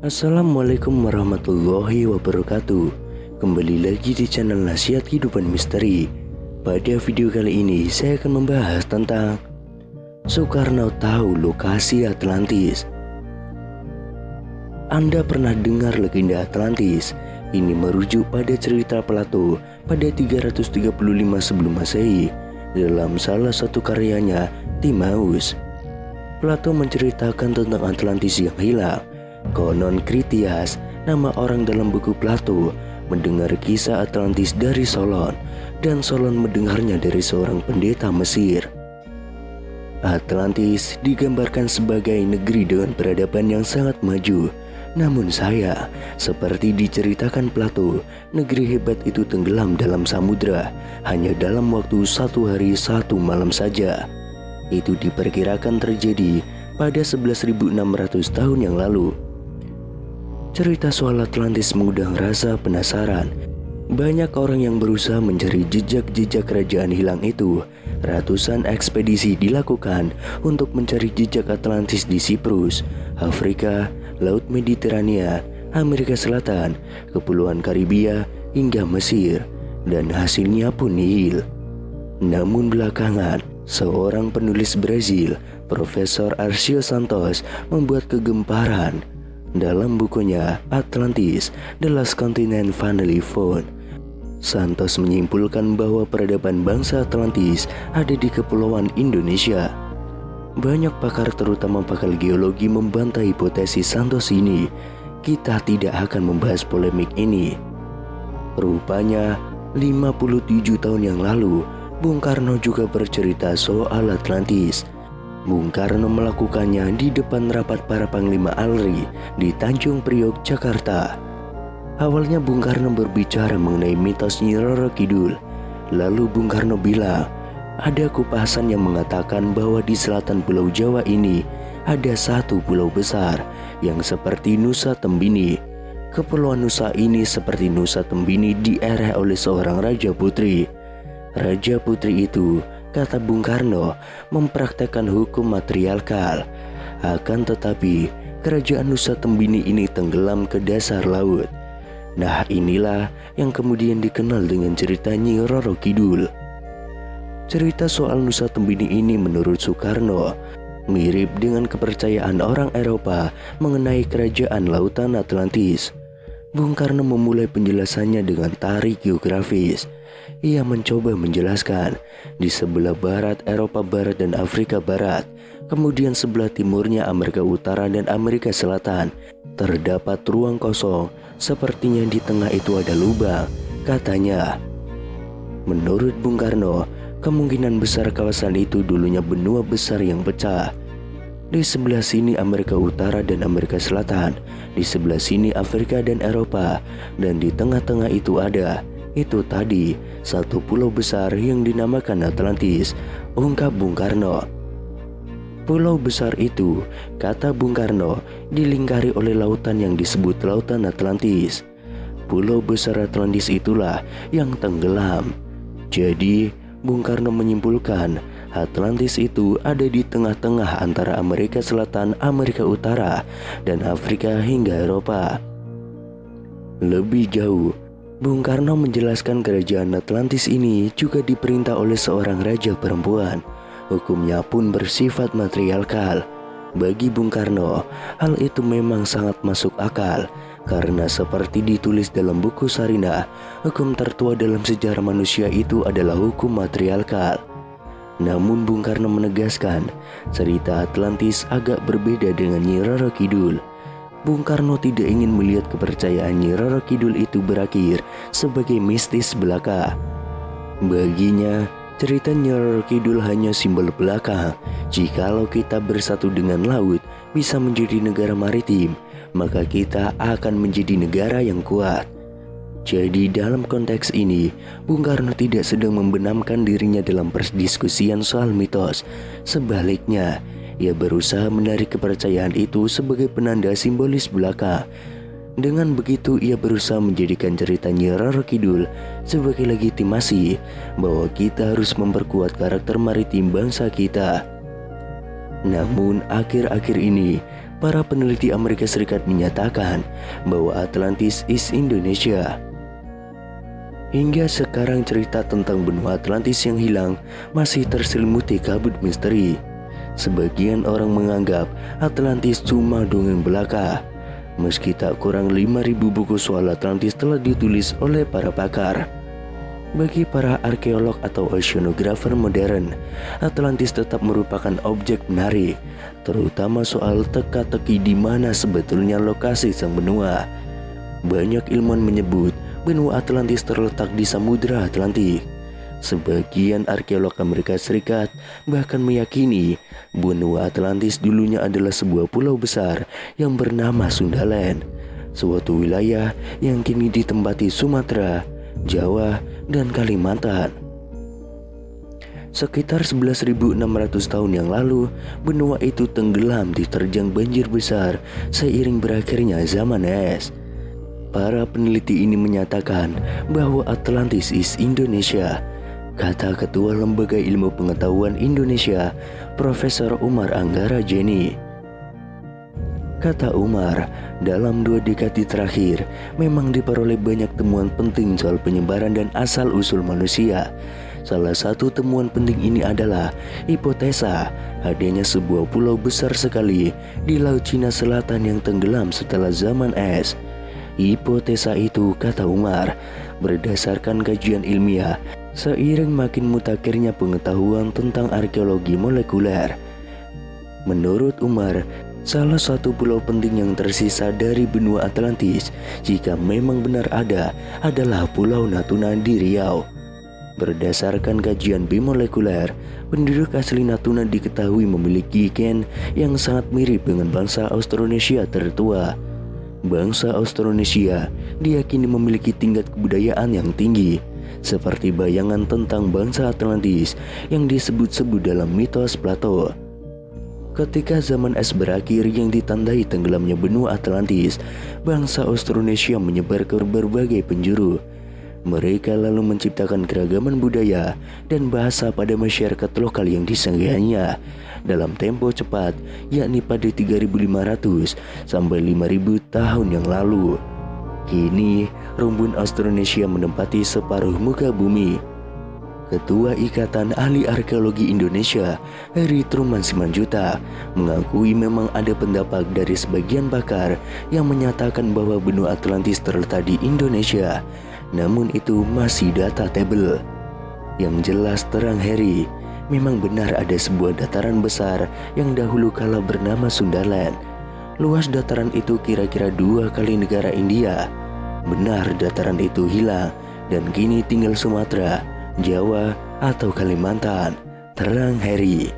Assalamualaikum warahmatullahi wabarakatuh. Kembali lagi di channel Nasihat Kehidupan Misteri. Pada video kali ini saya akan membahas tentang Soekarno tahu lokasi Atlantis. Anda pernah dengar legenda Atlantis? Ini merujuk pada cerita Plato pada 335 sebelum Masehi dalam salah satu karyanya Timaeus. Plato menceritakan tentang Atlantis yang hilang. Konon Kritias, nama orang dalam buku Plato, mendengar kisah Atlantis dari Solon, dan Solon mendengarnya dari seorang pendeta Mesir. Atlantis digambarkan sebagai negeri dengan peradaban yang sangat maju. Namun seperti diceritakan Plato, negeri hebat itu tenggelam dalam samudra hanya dalam waktu 1 hari 1 malam saja. Itu diperkirakan terjadi pada 11.600 tahun yang lalu. Cerita soal Atlantis mengundang rasa penasaran. Banyak orang yang berusaha mencari jejak-jejak kerajaan hilang itu. Ratusan ekspedisi dilakukan untuk mencari jejak Atlantis di Siprus, Afrika, Laut Mediterania, Amerika Selatan, Kepulauan Karibia, hingga Mesir, dan hasilnya pun nihil. Namun belakangan, seorang penulis Brazil, Profesor Arcio Santos, membuat kegemparan. Dalam bukunya Atlantis, The Last Continent Finally Found, Santos menyimpulkan bahwa peradaban bangsa Atlantis ada di Kepulauan Indonesia. Banyak pakar, terutama pakar geologi, membantah hipotesis Santos ini. Kita tidak akan membahas polemik ini. Rupanya 57 tahun yang lalu, Bung Karno juga bercerita soal Atlantis. Bung Karno melakukannya di depan rapat para Panglima ALRI di Tanjung Priok, Jakarta. Awalnya Bung Karno berbicara mengenai mitos Nyi Roro Kidul. Lalu Bung Karno bilang, ada kupasan yang mengatakan bahwa di selatan Pulau Jawa ini ada satu pulau besar yang seperti Nusa Tembini. Kepulauan Nusa ini seperti Nusa Tembini diereh oleh seorang Raja Putri. Raja Putri itu, kata Bung Karno, mempraktekkan hukum matriarkal. Akan tetapi, kerajaan Nusa Tembini ini tenggelam ke dasar laut. Nah, inilah yang kemudian dikenal dengan cerita Nyi Roro Kidul. Cerita soal Nusa Tembini ini menurut Soekarno mirip dengan kepercayaan orang Eropa mengenai kerajaan lautan Atlantis. Bung Karno memulai penjelasannya dengan tarik geografis. Ia mencoba menjelaskan di sebelah barat Eropa Barat dan Afrika Barat, kemudian sebelah timurnya Amerika Utara dan Amerika Selatan, terdapat ruang kosong, sepertinya di tengah itu ada lubang, katanya. Menurut Bung Karno, kemungkinan besar kawasan itu dulunya benua besar yang pecah. Di sebelah sini Amerika Utara dan Amerika Selatan, di sebelah sini Afrika dan Eropa, dan di tengah-tengah itu tadi satu pulau besar yang dinamakan Atlantis, ungkap Bung Karno. Pulau besar itu, kata Bung Karno, dilingkari oleh lautan yang disebut Lautan Atlantis. Pulau besar Atlantis itulah yang tenggelam. Jadi, Bung Karno menyimpulkan Atlantis itu ada di tengah-tengah antara Amerika Selatan, Amerika Utara, dan Afrika hingga Eropa. Lebih jauh, Bung Karno menjelaskan kerajaan Atlantis ini juga diperintah oleh seorang raja perempuan. Hukumnya pun bersifat matriarkal. Bagi Bung Karno, hal itu memang sangat masuk akal, karena seperti ditulis dalam buku Sarinah, hukum tertua dalam sejarah manusia itu adalah hukum matriarkal. Namun Bung Karno menegaskan, cerita Atlantis agak berbeda dengan Nyi Roro Kidul. Bung Karno tidak ingin melihat kepercayaan Nyi Roro Kidul itu berakhir sebagai mistis belaka. Baginya, cerita Nyi Roro Kidul hanya simbol belaka. Jikalau kita bersatu dengan laut, bisa menjadi negara maritim, maka kita akan menjadi negara yang kuat. Jadi dalam konteks ini, Bung Karno tidak sedang membenamkan dirinya dalam perdiskusian soal mitos. Sebaliknya, ia berusaha menarik kepercayaan itu sebagai penanda simbolis belaka. Dengan begitu, ia berusaha menjadikan cerita Nyi Roro Kidul sebagai legitimasi bahwa kita harus memperkuat karakter maritim bangsa kita. Namun akhir-akhir ini, para peneliti Amerika Serikat menyatakan bahwa Atlantis is Indonesia. Hingga sekarang cerita tentang benua Atlantis yang hilang masih terselimuti kabut misteri. Sebagian orang menganggap Atlantis cuma dongeng belaka, meski tak kurang 5.000 buku soal Atlantis telah ditulis oleh para pakar. Bagi para arkeolog atau oceanografer modern, Atlantis tetap merupakan objek menarik, terutama soal teka-teki di mana sebetulnya lokasi sang benua. Banyak ilmuwan menyebut benua Atlantis terletak di Samudra Atlantik. Sebagian arkeolog Amerika Serikat bahkan meyakini benua Atlantis dulunya adalah sebuah pulau besar yang bernama Sundaland, suatu wilayah yang kini ditempati Sumatera, Jawa, dan Kalimantan. Sekitar 11.600 tahun yang lalu, benua itu tenggelam diterjang banjir besar seiring berakhirnya zaman es. Para peneliti ini menyatakan bahwa Atlantis is Indonesia, kata Ketua Lembaga Ilmu Pengetahuan Indonesia, Profesor Umar Anggara Jeni. Kata Umar, dalam 2 dekade terakhir memang diperoleh banyak temuan penting soal penyebaran dan asal-usul manusia. Salah satu temuan penting ini adalah hipotesa adanya sebuah pulau besar sekali di Laut Cina Selatan yang tenggelam setelah zaman es. Hipotesa itu, kata Umar, berdasarkan kajian ilmiah seiring makin mutakhirnya pengetahuan tentang arkeologi molekuler. Menurut Umar, salah satu pulau penting yang tersisa dari benua Atlantis, jika memang benar ada, adalah Pulau Natuna di Riau. Berdasarkan kajian bimolekuler, penduduk asli Natuna diketahui memiliki gen yang sangat mirip dengan bangsa Austronesia tertua. Bangsa Austronesia diyakini memiliki tingkat kebudayaan yang tinggi, seperti bayangan tentang bangsa Atlantis yang disebut-sebut dalam mitos Plato. Ketika zaman es berakhir yang ditandai tenggelamnya benua Atlantis, bangsa Austronesia menyebar ke berbagai penjuru. Mereka lalu menciptakan keragaman budaya dan bahasa pada masyarakat lokal yang disanggahannya dalam tempo cepat, yakni pada 3.500 sampai 5.000 tahun yang lalu. Kini, rumpun Austronesia menempati separuh muka bumi. Ketua Ikatan Ahli Arkeologi Indonesia, Heri Truman Simanjuta, mengakui memang ada pendapat dari sebagian pakar yang menyatakan bahwa benua Atlantis terletak di Indonesia. Namun itu masih debatable. Yang jelas terang Heri, memang benar ada sebuah dataran besar yang dahulu kala bernama Sundaland. Luas dataran itu kira-kira 2 kali negara India. Benar dataran itu hilang dan kini tinggal Sumatera, Jawa, atau Kalimantan, terang Heri.